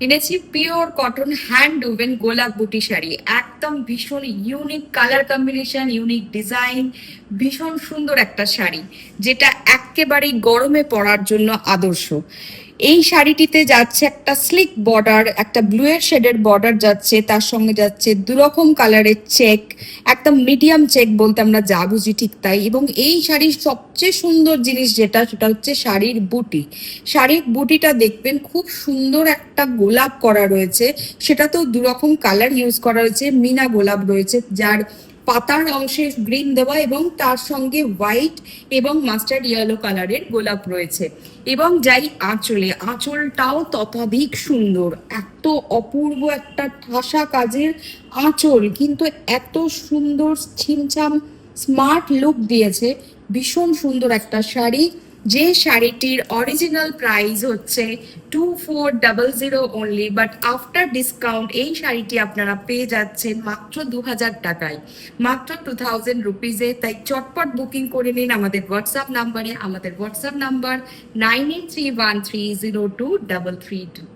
এনেছি pure cotton hand woven গোলাপ বুটি শাড়ি, একদম ভীষণ unique colour combination, unique design, ভীষণ সুন্দর একটা শাড়ি, যেটা একেবারেই গরমে পরার জন্য আদর্শ। এই শাড়িটিতে যাচ্ছে একটা স্লিক বর্ডার, একটা ব্লু এর শেডের বর্ডার যাচ্ছে, তার সঙ্গে যাচ্ছে দুরকম কালারের চেক, একদম মিডিয়াম চেক বলতে আমরা যা বুঝি ঠিক তাই। এবং এই শাড়ির সবচেয়ে সুন্দর জিনিস যেটা, সেটা হচ্ছে শাড়ির বুটি। শাড়ির বুটিটা দেখবেন খুব সুন্দর একটা গোলাপ করা রয়েছে, সেটাতেও দুরকম কালার ইউজ করা হয়েছে, মিনা গোলাপ রয়েছে যার পাতার অংশে গ্রিন দেওয়া এবং তার সঙ্গে হোয়াইট এবং মাস্টার্ড ইয়েলো কালারের গোলাপ রয়েছে। এবং যাই আঁচলে, আঁচলটাও ততোধিক সুন্দর, এত অপূর্ব একটা ঠাসা কাজের আঁচল, কিন্তু এত সুন্দর ছিমছাম স্মার্ট লুক দিয়েছে। ভীষণ সুন্দর একটা শাড়ি, যে শাড়িটির অরিজিনাল প্রাইস হচ্ছে 2400 অনলি, বাট আফটার ডিসকাউন্ট এই শাড়িটি আপনারা পেয়ে যাচ্ছেন মাত্র 2000 টাকায়, মাত্র 2000 রুপিজে। তাই চটপট বুকিং করে নিন আমাদের হোয়াটসঅ্যাপ নাম্বারে। আমাদের হোয়াটসঅ্যাপ নাম্বার 9831302332।